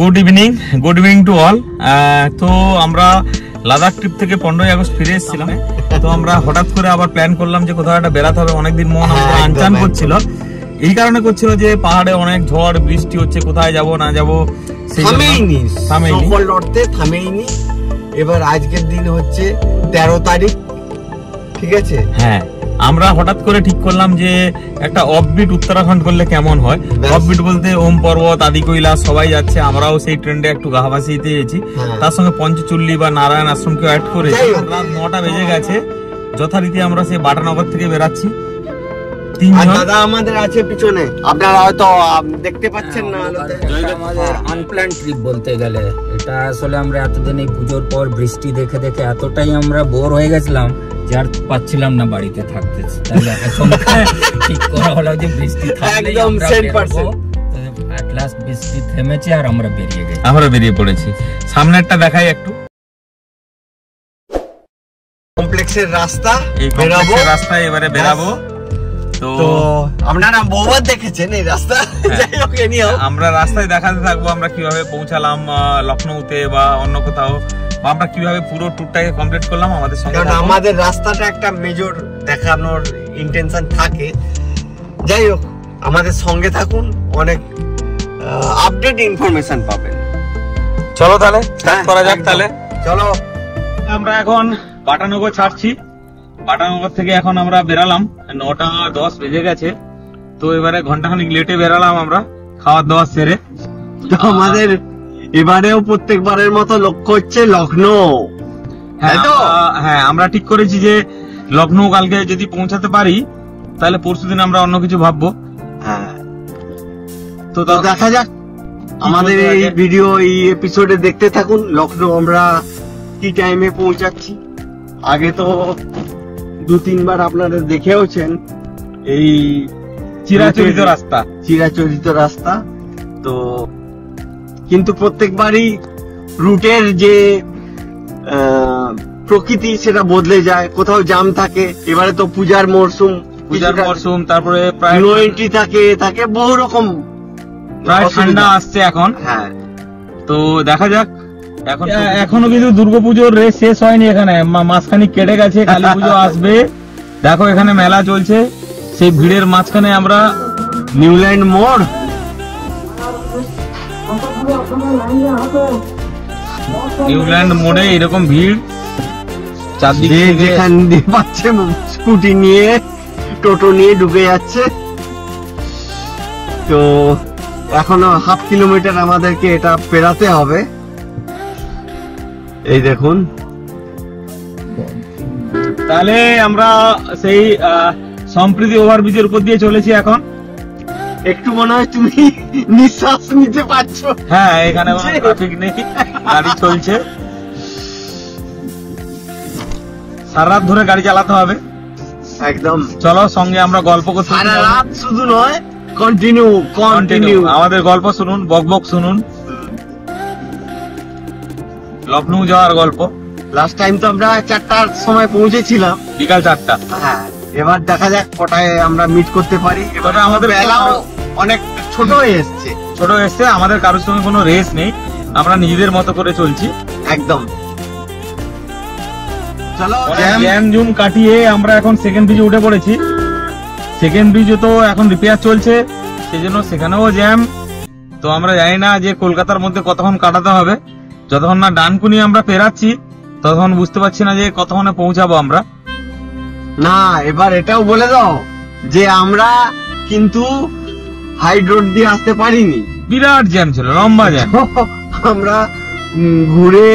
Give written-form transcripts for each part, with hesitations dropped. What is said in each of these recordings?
Good evening to all. তো আমরা Ladakh trip থেকে 15ই আগস্ট ফিরে এসেছিলাম। তো আমরা হঠাৎ করে আবার প্ল্যান করলাম যে কোথাও একটা বেড়াতে হবে। অনেকদিন মন আনচান করছিল, এই কারণে করছিল যে পাহাড়ে অনেক ঝড় বৃষ্টি হচ্ছে, কোথায় যাব না যাব থামেইনি। এবার আজকের দিন হচ্ছে 13 তারিখ, ঠিক আছে? হ্যাঁ, আমরা হঠাৎ করে ঠিক করলাম যে একটা অফবিট উত্তরাখণ্ড করলে কেমন হয়। অফবিট বলতে ওম পর্বত, আদি কৈলাস সবাই যাচ্ছে, আমরাও সেই ট্রেন্ডে একটু গা ভাসিয়ে দিয়েছি। তার সঙ্গে পঞ্চচুল্লি বা নারায়ণ আশ্রমকে অ্যাড করে রাত 9টা বেজে গেছে। যথারীতি আমরা সেই বাটানগর থেকে বেরাচ্ছি। দাদা আমাদের আছে পিছনে, আপনারা হয়তো দেখতে পাচ্ছেন না। আমাদের আনপ্ল্যান ট্রিপ বলতে গেলে এটা। আসলে আমরা এতদিন এই পুজোর পর বৃষ্টি দেখে দেখে এতটাই আমরা বোর হয়ে গেছিলাম যে আর পাচ্ছিলাম না বাড়িতে থাকতে। তাই ঠিক করা হলো যে বৃষ্টি একদম 100%। এট লাস্ট বৃষ্টি থেমেছে আর আমরা বেরিয়ে পড়েছি। সামনেরটা দেখাই একটু, কমপ্লেক্সের রাস্তা। এই কমপ্লেক্সের রাস্তায় এবারে বেরাবো। তো আপনারা বহুবার দেখেছেন এই রাস্তা। যাই হোক, আমরা রাস্তায় দেখাতে থাকবো আমরা কিভাবে পৌঁছালাম লখনৌতে বা অন্য কোথাও, বা আমরা কিভাবে পুরো ট্যুরটাকে কমপ্লিট করলাম। আমাদের সঙ্গে আমাদের রাস্তাটা একটা মেজর দেখানোর ইন্টেনশন থাকে। যাই হোক, আমাদের সঙ্গে থাকুন, অনেক আপডেট ইনফরমেশন পাবেন। চলো তাহলে স্টার্ট করা যাক। তাহলে চলো, আমরা এখন বাটানগর ছাড়ছি। বাটানগর থেকে এখন আমরা বেরালাম, 9টা 10 বেজে গেছে। তো এবারে ঘন্টাখানিক লেটে বেরালাম আমরা খাওয়া দাওয়া সেরে। তো আমাদের এবারেও প্রত্যেকবারের মতো লক্ষ্য হচ্ছে লখনৌ। হ্যাঁ, আমরা ঠিক করেছি যে লখনৌ কালকে যদি পৌঁছাতে পারি তাহলে পরশুদিন আমরা অন্য কিছু ভাববো। হ্যাঁ, তো দেখা যাক। আমাদের এই ভিডিও, এই এপিসোডে দেখতে থাকুন লখনৌ আমরা কি টাইমে পৌঁছাচ্ছি। আগে তো 2-3 বার আপনারা দেখেওছেন এই চিরাচরিত রাস্তা। তো কিন্তু প্রত্যেকবারই রুটের যে প্রকৃতি সেটা বদলে যায়, কোথাও জাম থাকে। এবারে তো পূজার মরশুম, তারপরে প্রায় নো এন্ট্রি থাকে বহু রকম, প্রায় ঠান্ডা আসছে এখন। হ্যাঁ, তো দেখা যাক। এখনো কিন্তু দুর্গাপুজোর রেস শেষ হয়নি, এখানে মাঝখানে কেটে গেছে, কালী পুজো আসবে। দেখো এখানে মেলা চলছে, সেই ভিড়ের মাঝখানে আমরা নিউল্যান্ড মোড়ে এরকম ভিড় চারদিকে, যেখানে পাচ্ছে স্কুটি নিয়ে, টোটো নিয়ে ঢুকে যাচ্ছে। তো এখনো 1/2 কিলোমিটার আমাদেরকে এটা পেরাতে হবে। এই দেখুন, তাহলে আমরা সেই সম্প্রীতি ওভারব্রিজের উপর দিয়ে চলেছি এখন। একটু মনে হয় তুমি নিঃশ্বাস নিতে পারছো। হ্যাঁ, এখানে ট্রাফিক নেই, গাড়ি চলছে। সারা রাত ধরে গাড়ি চালাতে হবে একদম। চলো, সঙ্গে আমরা গল্প করতে, সারা রাত শুধু নয়, কন্টিনিউ আমাদের গল্প শুনুন, বকবক শুনুন, লখনৌ যাওয়ার গল্প। লাস্ট টাইম তো আমরা 4টার সময় পৌঁছেছিলাম, বিকাল 4টা। হ্যাঁ, এবার দেখা যাক কটায় আমরা মিট করতে পারি। এবারে আমাদের বেলাও অনেক ছোট হয়ে এসছে। আমাদের কারোর সঙ্গে কোনো রেস নেই, আমরা নিজেদের মতো করে চলছি একদম। চলো, জ্যাম জুম কাটিয়ে আমরা এখন সেকেন্ড ব্রিজে উঠে পড়েছি। সেকেন্ড ব্রিজে তো এখন রিপেয়ার চলছে, সেই জন্য সেখানেও জ্যাম। তো আমরা জানি না যে কলকাতার মধ্যে কতক্ষণ কাটাতে হবে। যতক্ষণ না ডানকুনি আমরা পেরাচ্ছি ততক্ষণ বুঝতে পারছি না যে কতক্ষণে পৌঁছাবো আমরা। না, এবার এটাও বলে দাও যে আমরা কিন্তু হাইড রোড দিয়ে আসতে পারিনি, বিরাট জ্যাম ছিল, লম্বা জ্যাম। আমরা ঘুরে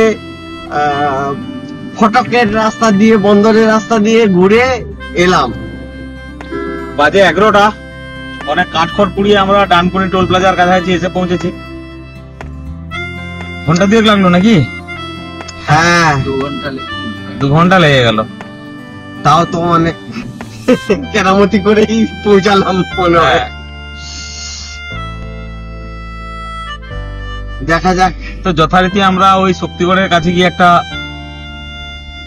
ফটকের রাস্তা দিয়ে, বন্দরের রাস্তা দিয়ে ঘুরে এলাম। বাজে 11টা, অনেক কাঠখড় পুড়িয়ে আমরা ডানকুনি টোল প্লাজার কাছাকাছি এসে পৌঁছেছি। ঘন্টা 2 লাগলো নাকি? হ্যাঁ, 2 ঘন্টা লেগে গেল। তাও তো অনেক কেরামতি করেই পৌঁছালাম মনে হয়। দেখা যাক। তো যথারীতি আমরা ওই শক্তিগড়ের কাছে গিয়ে একটা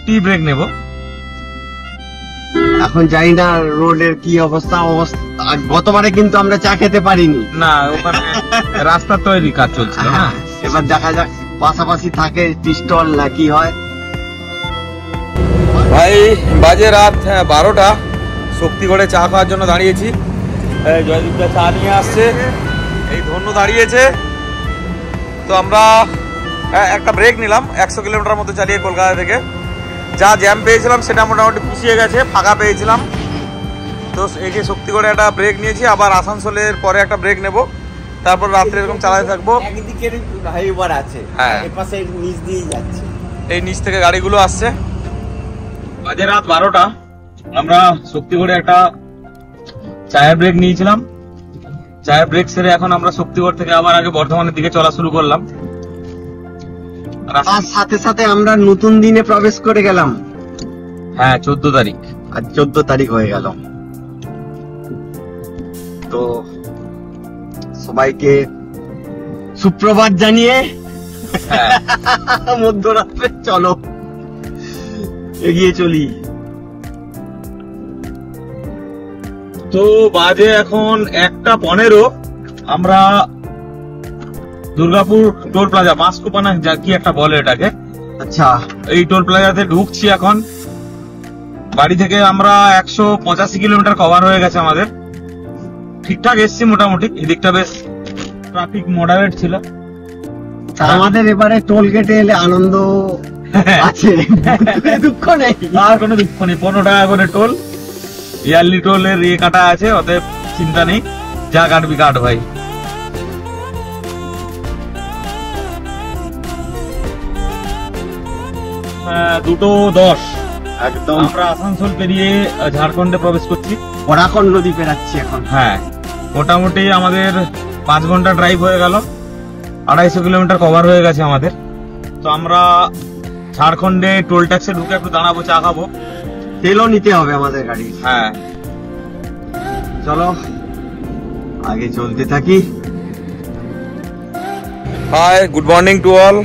টি ব্রেক নেব। এখন জানি না রোডের কি অবস্থা। গতবারে কিন্তু আমরা চা খেতে পারিনি। না, ওখানে রাস্তা তৈরি কাজ চলছিল না। এবার দেখা যাক পাশাপাশি থাকে পিস্টল না কি হয়। ভাই বাজে রাত 12টা, শক্তিগড়ে চা খাওয়ার জন্য দাঁড়িয়েছি। জয়দীপদা চা নিয়ে আসছে, এই ধন্য দাঁড়িয়েছে। তো আমরা একটা ব্রেক নিলাম 100 কিলোমিটার মতো চালিয়ে কলকাতা থেকে। যা জ্যাম পেয়েছিলাম সেটা মোটামুটি পুষিয়ে গেছে, ফাঁকা পেয়েছিলাম। তো এই যে শক্তিগড়ে একটা ব্রেক নিয়েছি, আবার আসানসোলের পরে একটা ব্রেক নেব, তারপর রাত্রে এরকম চালাতে থাকবো। একদিকের হাইওয়ার আছে, হ্যাঁ, এই পাশে নিচ দিয়ে যাচ্ছে, এই নিচ থেকে গাড়িগুলো আসছে। বাজে রাত 12টা, আমরা শক্তিগড়ে একটা চায়ের ব্রেক নিয়েছিলাম। চায়ের ব্রেক সেরে এখন আমরা শক্তিগড় থেকে আবার আগে বর্ধমানের দিকে চলা শুরু করলাম। তার সাথে সাথে আমরা নতুন দিনে প্রবেশ করে গেলাম। হ্যাঁ, 14 তারিখ, আজ 14 তারিখ হয়ে গেল। তো সবাইকে সুপ্রভাত জানিয়ে মধ্যরাত্রে চলো এগিয়ে চলি। তো বাজে এখন 1:15, আমরা দুর্গাপুর টোল প্লাজা, মাসকোপানা কি একটা বলে এটাকে, আচ্ছা, এই টোল প্লাজাতে ঢুকছি এখন। বাড়ি থেকে আমরা 185 কিলোমিটার কভার হয়ে গেছে আমাদের, ঠিকঠাক এসছি মোটামুটি। এদিকটা বেশ ট্রাফিক মডারেট ছিল। আমাদের এবারে টোল গেটে এলে আনন্দ আছে, দুঃখ নেই। আর কোনো দুঃখ নেই, 15 টাকা করে টোল, ইয়ারলি টোলের ইয়ে কাটা আছে, অতএব চিন্তা নেই, যা কাটবি কাট ভাই। হ্যাঁ, 2:10 একদম আমরা আসানসোল পেরিয়ে ঝাড়খণ্ডে প্রবেশ করছি। বরাকন নদী পেরাচ্ছি এখন। হ্যাঁ, মোটামুটি আমাদের 5 ঘন্টা ড্রাইভ হয়ে গেল, 250 কিলোমিটার কভার হয়ে গেছে আমাদের। তো আমরা ঝাড়খণ্ডে টোল ট্যাক্সে ঢুকে একটু দাঁড়াবো, চা খাবো, তেলও নিতে হবে আমাদের গাড়ি। হ্যাঁ, চলো আগে চলতে থাকি। Hi, good morning to all.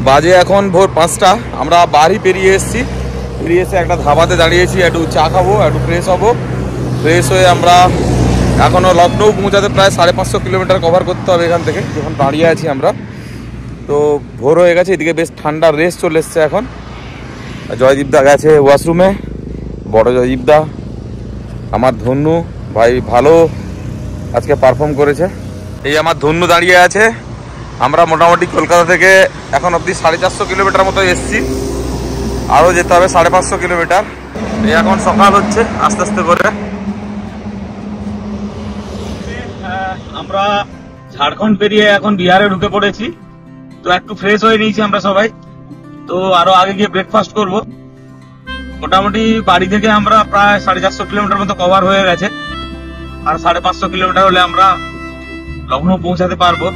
বাজে এখন ভোর 5টা, আমরা বাড়ি পেরিয়ে এসেছি। পেরিয়ে এসে একটা ধাবাতে দাঁড়িয়েছি, একটু চা খাবো, একটু ফ্রেশ হবো। ফ্রেশ হয়ে আমরা এখনও লখনৌ পৌঁছাতে প্রায় 550 কিলোমিটার কভার করতে হবে এখান থেকে, যখন দাঁড়িয়ে আছি আমরা। তো ভোর হয়ে গেছে, এদিকে বেশ ঠান্ডার রেস চলে এসছে এখন। জয়দীপদা গেছে ওয়াশরুমে, বড় জয়দীপদা, আমার ধন্যু ভাই ভালো আজকে পারফর্ম করেছে। এই আমার ধন্যু দাঁড়িয়ে আছে। আমরা মোটামুটি কলকাতা থেকে এখন অবধি 450 কিলোমিটার মতো এসছি, আরও যেতে হবে 550 কিলোমিটার। এই এখন সকাল হচ্ছে আস্তে আস্তে করে। আমরা ঝাড়খণ্ড পেরিয়ে এখন বিহারে ঢুকে পড়েছি। তো একটু ফ্রেশ হয়ে নিয়েছি আমরা সবাই, তো আরো আগে গিয়ে ব্রেকফাস্ট করব। মোটামুটি বাড়ি থেকে আমরা প্রায় 450 কিলোমিটার মতো কভার হয়ে গেছে, আর 550 কিলোমিটার হলে আমরা লখনৌ পৌঁছাতে পারবো।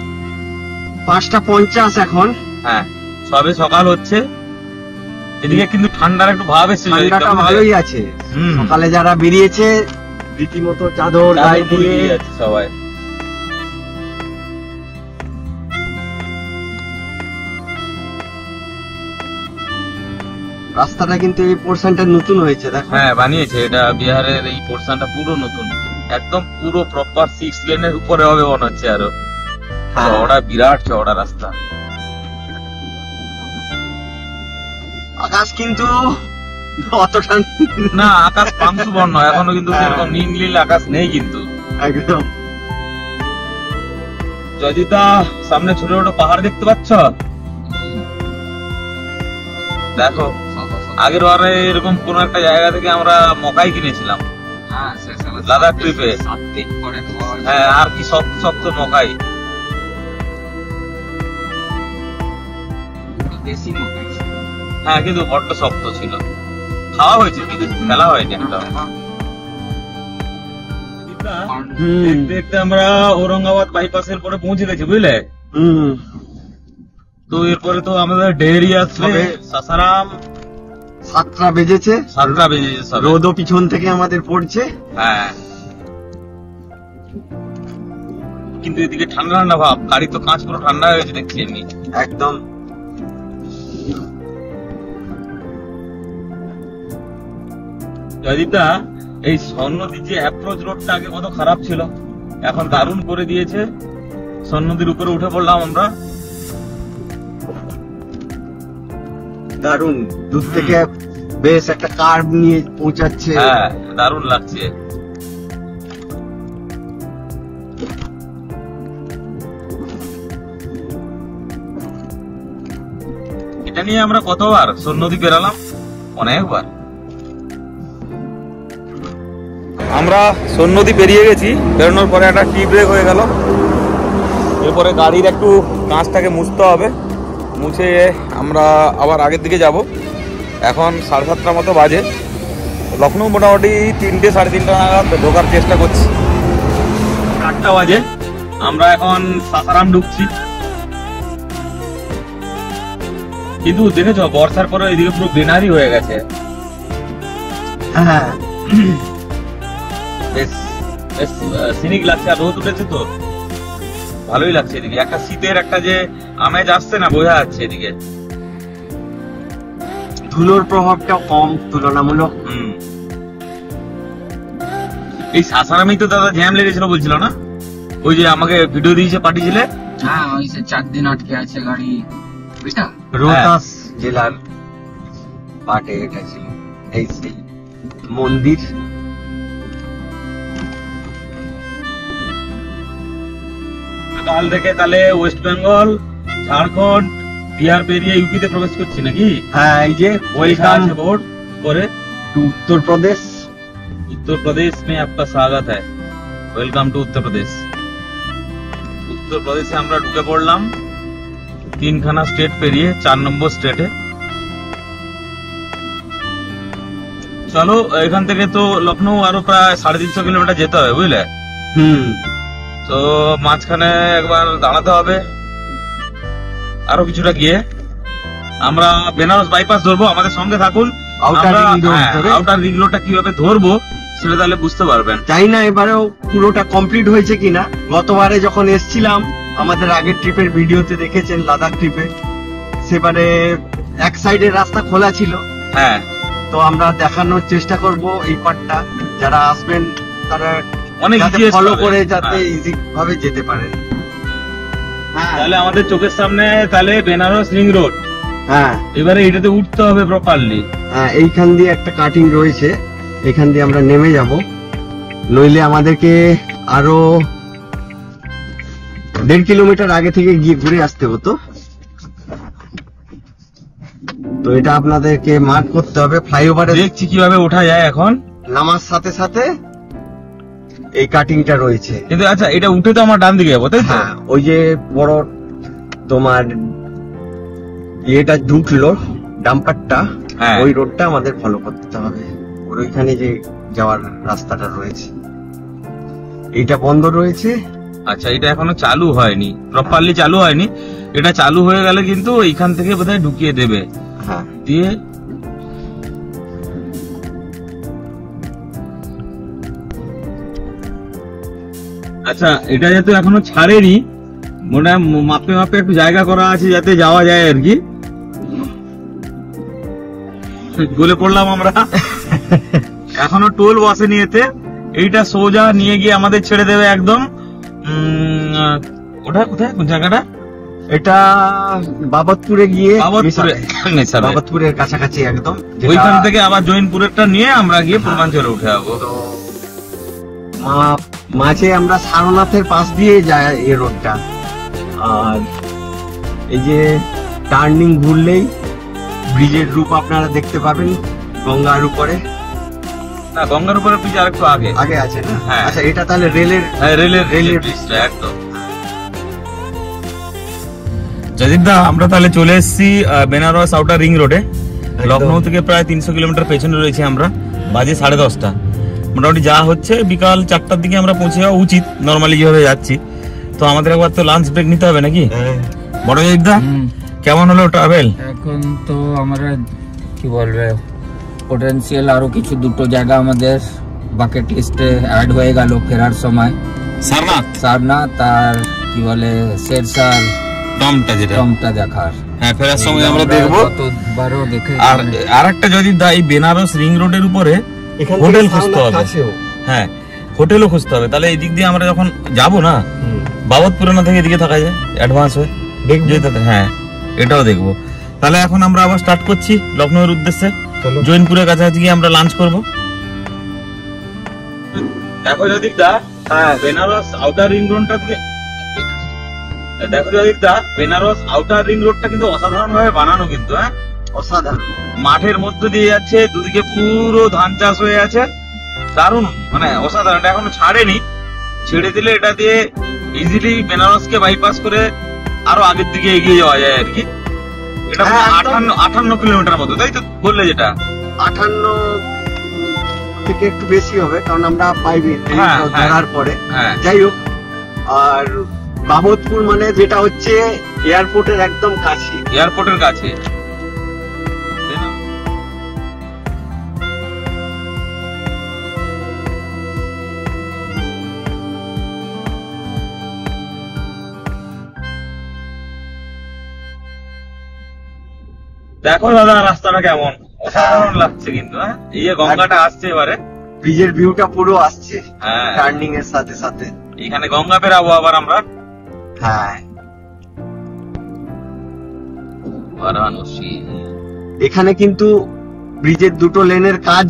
5:50 এখন। হ্যাঁ, সবে সকাল হচ্ছে। এদিকে কিন্তু ঠান্ডার একটু ভাব এসছে, ঠান্ডাটা ভালোই আছে। সকালে যারা বেরিয়েছে রীতিমতো চাদর গায়ে দিয়ে সবাই। রাস্তাটা কিন্তু এই পোর্শনটা নতুন হয়েছে, দেখো। হ্যাঁ, বানিয়েছে, এটা বিহারের এই পোর্শনটা পুরো নতুন, একদম পুরো প্রপার 6 লেনের উপরে হবে মনে হচ্ছে। আরো চওড়া, বিরাট চওড়া রাস্তা। আকাশ কিন্তু অতটা না, আকাশ পাংশু বর্ণ এখনো, কিন্তু সেরকম নীল নীল আকাশ নেই কিন্তু একদম। জয়জিতা, সামনে ছোট ছোট পাহাড় দেখতে পাচ্ছ? দেখো, আগের বারে এরকম কোন একটা জায়গা থেকে আমরা মকাই কিনেছিলাম লাদাখ ট্রিপে। হ্যাঁ, আর কি শক্ত শক্ত মকাই, হ্যাঁ, কিন্তু বড্ড শক্ত ছিল। খাওয়া হয়েছে কিন্তু খেলা হয়নি একটা। দেখতে দেখতে আমরা ঔরঙ্গাবাদ বাইপাসের পরে পৌঁছে গেছি, বুঝলে? তো এরপরে তো আমাদের ডেহরি আসবে, সাসারাম। 7টা বেজেছে, 7টা বেজেছে, রোদও পিছন থেকে আমাদের পড়ছে। হ্যাঁ, কিন্তু এদিকে ঠান্ডা ঠান্ডা ভাব, গাড়ি তো কাঁচ পুরো ঠান্ডা হয়ে গেছে দেখছি এমনি একদম। জয়দীপদা, এই স্বর্ণদ্বীপ যে অ্যাপ্রোচ রোডটা আগে কত খারাপ ছিল, এখন দারুণ করে দিয়েছে। স্বর্ণদ্বীর উপরে উঠে পড়লাম আমরা, দারুণ, দূর থেকে বেশ একটা কার্ভ নিয়ে পৌঁছাচ্ছে। হ্যাঁ দারুণ লাগছে। এটা নিয়ে আমরা কতবার সোন নদী পেরালাম, অনেকবার। আমরা সোন নদী পেরিয়ে গেছি, বেরোনোর পরে একটা টি ব্রেক হয়ে গেল। এরপরে গাড়ির একটু কাঁচটাকে মুছতে হবে, মুছে আমরা আবার আগের দিকে যাব। এখন 7:30 মতো বাজে। লখনৌ মোটামুটি 3টে 3:30 নাগাদ ঢোকার চেষ্টা করছি। 8টা বাজে, আমরা এখন সাসারাম ঢুকছি। কিন্তু দেখেছো বর্ষার পরে এদিকে পুরো বেনারি হয়ে গেছে। হ্যাঁ বেশ বেশ সিনিক লাগছে, আর রোদ উঠেছে তো ভালোই লাগছে এদিকে। একটা শীতের একটা যে আমেজ আসছে না, বোঝা যাচ্ছে এদিকে। ধুলোর প্রভাবটা কম তুলনামূলক। এই সাসারামেই তো দাদা জ্যাম লেগেছিল বলছিল না, ওই যে আমাকে ভিডিও দিয়েছে পাঠিয়েছিলে। হ্যাঁ ওই 4 দিন আটকে আছে গাড়ি। রোহতাস জেলার পাটে এটা ছিল এই সেই মন্দির। কাল থেকে তাহলে ওয়েস্ট বেঙ্গল, ঝাড়খণ্ড, বিহার পেরিয়ে ইউপিতে প্রবেশ করছি নাকি? হ্যাঁ এই যে ওয়েলকাম बोर्ड করে टू उत्तर प्रदेश। उत्तर प्रदेश में आपका स्वागत है, वेलकम टू उत्तर प्रदेश। उत्तर प्रदेशে আমরা ঢুকে পড়লাম 3খানা স্টেট পেরিয়ে 4 নম্বর স্টেটে। চলো এখান থেকে তো লখনৌ আরো প্রায় 350 কিলোমিটার যেতে হবে বুঝলে। তো মাঝখানে একবার দাঁড়াতে হবে, আরো কিছুটা গিয়ে আমরা বেনারস বাইপাস ধরবো। আমাদের সঙ্গে থাকুন, আউটার রিং রোডটা কিভাবে ধরবো সেটা তাহলে বুঝতে পারবেন। জানি না এবারেও পুরোটা কমপ্লিট হয়েছে কিনা। গতবারে যখন এসছিলাম আমাদের আগের ট্রিপের ভিডিওতে দেখেছেন, লাদাখ ট্রিপে, সেবারে এক সাইডের রাস্তা খোলা ছিল। হ্যাঁ তো আমরা দেখানোর চেষ্টা করব এই পার্টটা, যারা আসবেন তারা অনেক ফলো করে যাতে ইজি ভাবে যেতে পারে। তাহলে আমাদের চোখের সামনে তাহলে বেনারস রিং রোড। হ্যাঁ এবারে এটাতে উঠতে হবে প্রপারলি। হ্যাঁ এইখান দিয়ে একটা কাটিং রয়েছে, এখান দিয়ে আমরা নেমে যাব, নইলে আমাদেরকে আরো 1.5 কিলোমিটার আগে থেকে গিয়ে ঘুরে আসতে হতো। তো এটা আপনাদেরকে মার্ক করতে হবে। ফ্লাইওভারে দেখছি কিভাবে ওঠা যায় এখন। নামার সাথে সাথে এই কাটিংটা রয়েছে। কিন্তু আচ্ছা এটা উঠে তো আমার ডান দিকে যাবো তাই তো? হ্যাঁ ওই যে বড় তোমার এটা ঢুকলো ডাম্পারটা, ওই রোডটা আমাদের ফলো করতে হবে। ওইখানে যে যাওয়ার রাস্তাটা রয়েছে এটা বন্ধ রয়েছে। আচ্ছা এটা এখনো চালু হয়নি, প্রপারলি চালু হয়নি। এটা চালু হয়ে গেলে কিন্তু এইখান থেকে বোধহয় ঢুকিয়ে দেবে। হ্যাঁ দিয়ে আচ্ছা এটা যেহেতু এখনো ছাড়েনি, মনে মাপে মাপে একটু জায়গা করা আছে যাতে যাওয়া যায় আর কি। গলে পড়লাম আমরা। এখনো টোল বসেনি এতে। এইটা সোজা নিয়ে গিয়ে আমাদের ছেড়ে দেবে একদম। ওটা কোথায়, কোন জায়গাটা? এটা বাবতপুরে গিয়ে বাবতপুরের কাছাকাছি একদম। ওইখান থেকে আবার জৈনপুরেরটা নিয়ে আমরা গিয়ে পূর্বাঞ্চলে উঠে যাবো। মাঝে আমরা সারনাথের পাশ দিয়ে যাই এই রোডটা। আর এই যে টার্নিং ঘুরলেই ব্রিজের রূপ আপনারা দেখতে পাবেন গঙ্গার উপরে। না গঙ্গার উপরে ব্রিজ আর একটু আগে আগে আছে না? হ্যাঁ। আচ্ছা এটা তাহলে রেলের ব্রিজটা একদম। জয়দীপদা আমরা তাহলে চলে এসেছি বেনারস আউটার রিং রোডে। লখনৌ থেকে প্রায় 300 কিলোমিটার পেছনে রয়েছে আমরা। বাজে 10:30। মোটামুটি যা হচ্ছে বিকাল 4টার দিকে আমরা পৌঁছে যাওয়া উচিত, নর্মালি যেভাবে যাচ্ছি। তো আমাদের একবার তো লাঞ্চ ব্রেক নিতে হবে নাকি? বড় জয়দীপদা কেমন হলো ট্রাভেল? এখন তো আমরা কি বলবে পোটেনশিয়াল আরো কিছু দুটো জায়গা আমাদের বাকেট লিস্টে অ্যাড হয়ে গেল ফেরার সময়। সারনাথ আর কি বলে শেরশাহ টমটা দেখার। হ্যাঁ ফেরার সময় আমরা দেখবো। কতবারও দেখে। আর আরেকটা যদি এই বেনারস রিং রোডের উপরে হোটেল খুঁজতে হবে। হ্যাঁ হোটেলও খুঁজতে হবে। তাহলে এই দিক দিয়ে আমরা যখন যাবো না বাবতপুরে না থেকে এদিকে থাকা যায় অ্যাডভান্স হয়ে। হ্যাঁ এটাও দেখবো। তাহলে এখন আমরা আবার স্টার্ট করছি লখনৌয়ের উদ্দেশ্যে। জৈনপুরের কাছাকাছি গিয়ে আমরা লাঞ্চ করব। দেখো যদিকদা, হ্যাঁ বেনারস আউটার রিং রোডটা থেকে দেখো যদিকদা, বেনারস আউটার রিং রোডটা কিন্তু অসাধারণ ভাবে বানানো কিন্তু, হ্যাঁ অসাধারণ। মাঠের মধ্যে দিয়ে যাচ্ছে, দুদিকে পুরো ধান চাষ হয়ে আছে, দারুণ মানে অসাধারণ। এটা এখনো ছাড়েনি, ছেড়ে দিলে এটা দিয়ে ইজিলি বেনারসকে বাইপাস করে আরো আগের দিকে এগিয়ে যাওয়া যায় আর কি। এটা 58 কিলোমিটার মতো, তাই তো বললে? যেটা 58 থেকে একটু বেশি হবে, কারণ আমরা পাইবে ধরার পরে। যাই হোক, আর বাবতপুর মানে যেটা হচ্ছে এয়ারপোর্টের একদম কাছে, এয়ারপোর্টের কাছে। দেখো দাদা রাস্তাটা কেমন অসাধারণ লাগছে কিন্তু, হ্যাঁ এই যে গঙ্গাটা আসছে এবারে, ব্রিজের ভিউটা পুরো আসছে টার্নিং এর সাথে সাথে। এখানে গঙ্গা পেরাবো আবার আমরা। হ্যাঁ, এখানে কিন্তু ব্রিজের দুটো লেনের কাজ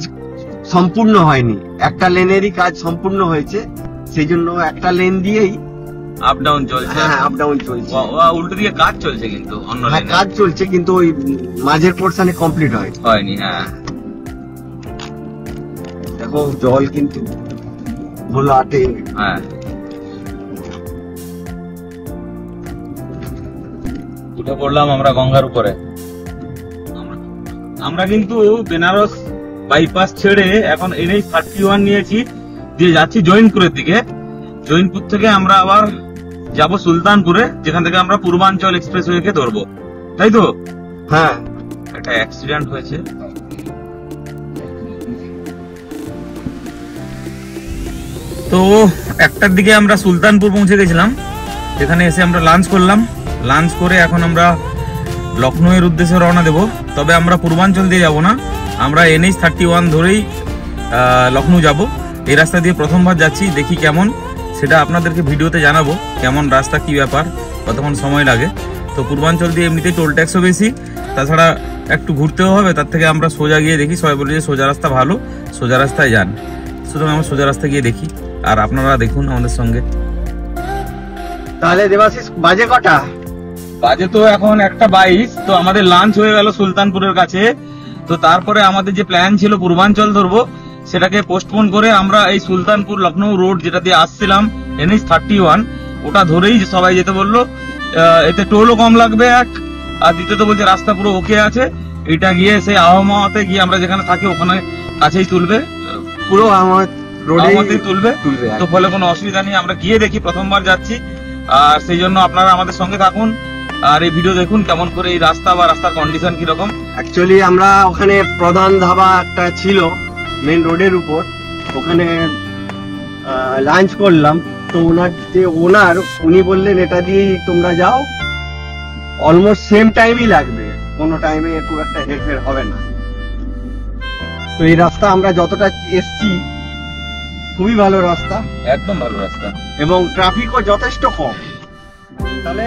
সম্পূর্ণ হয়নি, একটা লেনেরই কাজ সম্পূর্ণ হয়েছে, সেই জন্য একটা লেন দিয়েই আপ ডাউন চলছে। হ্যাঁ, আপ ডাউন চলছে। উল্টো দিকে কাজ চলছে কিন্তু, অন্য লাইনে কাজ চলছে কিন্তু ওই মাঝের পোরশনে কমপ্লিট হয়নি। হ্যাঁ দেখো জল কিন্তু ঘোলাটে। হ্যাঁ উঠে পড়লাম আমরা গঙ্গার উপরে। আমরা কিন্তু বেনারস বাইপাস ছেড়ে এখন NH 31 নিয়েছি, দিয়ে যাচ্ছি জৈনপুরের দিকে। জৈনপুর থেকে আমরা আবার যাব সুলতানপুরে, যেখান থেকে আমরা পূর্বাঞ্চল এক্সপ্রেসওয়েকে ধরবো, তাই তো? হ্যাঁ, একটা অ্যাক্সিডেন্ট হয়েছে। তো 1টার দিকে আমরা সুলতানপুর পৌঁছে গেছিলাম, এখানে এসে আমরা লাঞ্চ করলাম। লাঞ্চ করে এখন আমরা লখনৌয়ের উদ্দেশ্যে রওনা দেব। তবে আমরা পূর্বাঞ্চল দিয়ে যাব না, আমরা NH 31 ধরেই লখনৌ যাব। এই রাস্তা দিয়ে প্রথমবার যাচ্ছি, দেখি কেমন সেটা আপনাদেরকে ভিডিওতে জানাবো, কেমন রাস্তা কি ব্যাপার, কতক্ষণ সময় লাগে। তো পূর্বাঞ্চল দিয়ে এমনিতেই টোল ট্যাক্সও বেশি, তাছাড়া একটু ঘুরতেও হবে। তার থেকে আমরা সোজা গিয়ে দেখি, সবাই বলে যে সোজা রাস্তা ভালো, সোজা রাস্তায় যান। সুতরাং আমরা সোজা রাস্তায় গিয়ে দেখি, আর আপনারা দেখুন আমাদের সঙ্গে। তাহলে দেবাশিস বাজে কটা? বাজে তো এখন 1:22। তো আমাদের লাঞ্চ হয়ে গেল সুলতানপুরের কাছে। তো তারপরে আমাদের যে প্ল্যান ছিল পূর্বাঞ্চল ধরবো, সেটাকে পোস্টপোন করে আমরা এই সুলতানপুর লখনৌ রোড যেটা দিয়ে আসছিলাম NH 31, ওটা ধরেই সবাই যেতে বললো। এতে টোলও কম লাগবে এক, আর দ্বিতীয়ত বলছে রাস্তা পুরো ওকে আছে। এটা গিয়ে সেই আহমাতে গিয়ে আমরা যেখানে থাকি ওখানে কাছেই তুলবে, পুরো আমার রোডেই তুলবে। তো ফলে কোনো অসুবিধা নেই, আমরা গিয়ে দেখি, প্রথমবার যাচ্ছি। আর সেই জন্য আপনারা আমাদের সঙ্গে থাকুন আর এই ভিডিও দেখুন কেমন করে এই রাস্তা বা রাস্তার কন্ডিশন কিরকম। অ্যাকচুয়ালি আমরা ওখানে প্রধান ধাবা একটা ছিল মেন রোডের উপর, ওখানে লাঞ্চ করলাম। তো ওনার যে ওনার, উনি বললেন এটা দিয়ে তোমরা যাও, অলমোস্ট সেম টাইমই লাগবে, কোনো টাইমে খুব একটা হেরফের হবে না। তো এই রাস্তা আমরা যতটা এসছি খুবই ভালো রাস্তা, একদম ভালো রাস্তা, এবং ট্রাফিকও যথেষ্ট কম। তাহলে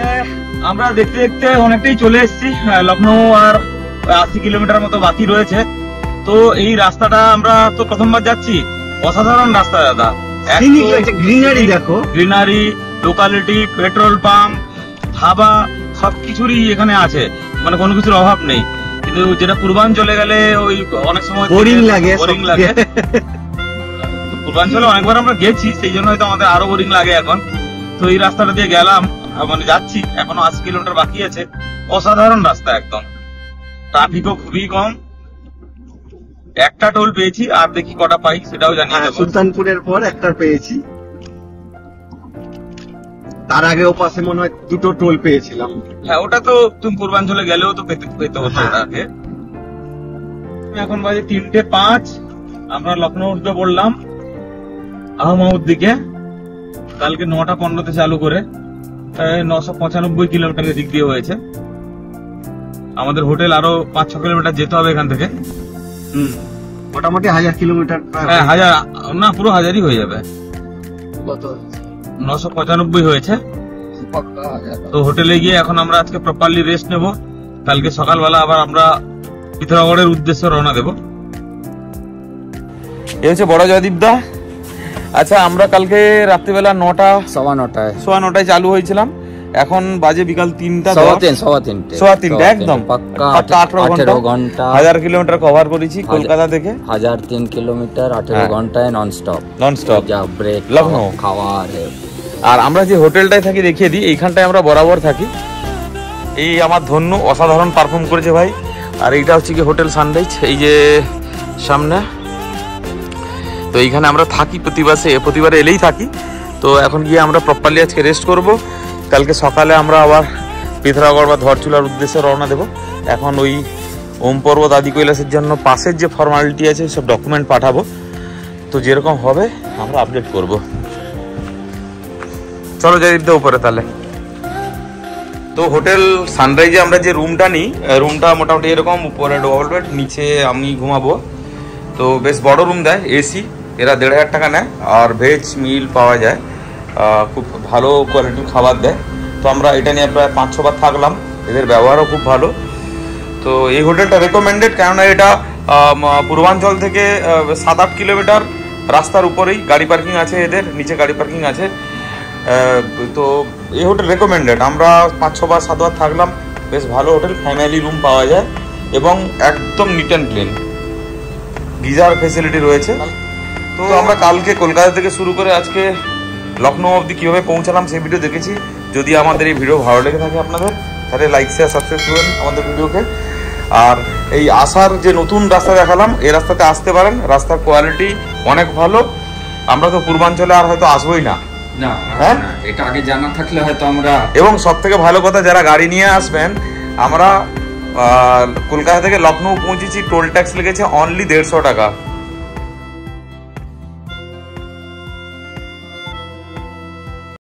আমরা দেখতে দেখতে অনেকটাই চলে এসেছি লখনৌ, আর 80 কিলোমিটার মতো বাকি রয়েছে। তো এই রাস্তাটা আমরা তো প্রথমবার যাচ্ছি, অসাধারণ রাস্তা দাদা। গ্রিনারি দেখো, greenery, locality, petrol pump, dhaba, সবকিছুরই এখানে আছে, মানে কোনো কিছুর অভাব নেই। কিন্তু যেটা পূর্বাঞ্চলে গেলে ওই অনেক সময় বোরিং লাগে। পূর্বাঞ্চলে অনেকবার আমরা গেছি, সেই জন্য হয়তো আমাদের আরো বোরিং লাগে এখন। তো এই রাস্তাটা দিয়ে গেলাম, মানে যাচ্ছি, এখনো 80 কিলোমিটার বাকি আছে। অসাধারণ রাস্তা একদম, ট্রাফিকও খুবই কম। একটা টোল পেয়েছি, আর দেখি কটা পাই সেটাও জানি। সুলতানপুরের পর একটা পেয়েছি, তার আগেও পাশে মনে হয় 2টো টোল পেয়েছিলাম। হ্যাঁ, ওটা তো তুমি পূর্বাঞ্চলে গেলেও তো পেতে হতো ওটাকে। এখন বাজে 3:05, আমরা লখনৌ উঠতে পড়লাম আহমাউদ দিকে। কালকে 9:15 চালু করে 995 কিলোমিটারের দিক দিয়ে হয়েছে। আমাদের হোটেল আরো 5-6 কিলোমিটার যেতে হবে এখান থেকে। মোটামুটি 1000 কিলোমিটার। হ্যাঁ, 1000 না, পুরো 1000ই হয়ে যাবে। কত? 995 হয়েছে। তো হোটেলে গিয়ে এখন আমরা আজকে প্রপারলি রেস্ট নেব, কালকে সকালবেলা আবার আমরা পিথোরাগড়ের উদ্দেশ্যে রওনা দেব। এই হচ্ছে বড় জয়দীপ দা। আচ্ছা, আমরা কালকে রাত্রিবেলা 9:15 চালু হয়েছিলাম, এখন বাজে বিকাল 3টা 3:15 একদম পাক্কা 18 ঘন্টা 1000 কিলোমিটার কভার করেছি কলকাতা থেকে। 1003 কিলোমিটার 18 ঘন্টায় ননস্টপ যা ব্রেক লখনৌ খাওয়া। আর আমরা যে হোটেলটায় থাকি দেখিয়ে দিই, এইখানটায় আমরা বরাবর থাকি। এই আমার ধন্য অসাধারণ পারফর্ম করেছে ভাই। আর এইটা হচ্ছে কি হোটেল সানরাইজ, এই যে সামনে। তো এইখানে আমরা থাকি প্রতিবারে এলেই থাকি। তো এখন গিয়ে আমরা প্রপারলি আজকে রেস্ট করব, কালকে সকালে আমরা আবার পিথোরাগড় বা ধরচুলার উদ্দেশ্যে রওনা দেব। এখন ওই ওম পর্বত আদি কৈলাসের জন্য পাশের যে ফর্মালিটি আছে সব ডকুমেন্ট পাঠাবো, তো যেরকম হবে আমরা আপডেট করব। চলো যাই উপরে তাহলে। তো হোটেল সানরাইজে আমরা যে রুমটা নিই, রুমটা মোটামুটি এরকম, উপরে ডবল বেড, নিচে আমি ঘুমাবো। তো বেশ বড় রুম দেয়, এসি, এরা 1500 টাকা নেয়, আর ভেজ মিল পাওয়া যায়, খুব ভালো কোয়ালিটির খাবার দেয়। তো আমরা এটা নিয়ে প্রায় 5-6 বার থাকলাম, এদের ব্যবহারও খুব ভালো। তো এই হোটেলটা রেকমেন্ডেড, কেননা এটা পূর্বাঞ্চল থেকে 7-8 কিলোমিটার রাস্তার উপরেই, গাড়ি পার্কিং আছে এদের, নিচে গাড়ি পার্কিং আছে। তো এই হোটেল রেকমেন্ডেড, আমরা 5-6 বার 7 বার থাকলাম, বেশ ভালো হোটেল, ফ্যামিলি রুম পাওয়া যায় এবং একদম neat and clean, geyser facility রয়েছে। তো আমরা কালকে কলকাতা থেকে শুরু করে আজকে লখনৌ অবধি কীভাবে পৌঁছালাম সেই ভিডিও দেখেছি। যদি আমাদের এই ভিডিও ভালো লেগে থাকে আপনাদের, তাহলে লাইক শেয়ার সাবস্ক্রাইব করবেন আমাদের ভিডিওকে। আর এই আসার যে নতুন রাস্তা দেখালাম, এই রাস্তাতে আসতে পারেন, রাস্তার কোয়ালিটি অনেক ভালো। আমরা তো পূর্বাঞ্চলে আর হয়তো আসবোই না, হ্যাঁ, এটা আগে জানা থাকলে হয়তো আমরা। এবং সব থেকে ভালো কথা, যারা গাড়ি নিয়ে আসবেন, আমরা কলকাতা থেকে লখনৌ পৌঁছেছি, টোল ট্যাক্স লেগেছে অনলি 150 টাকা।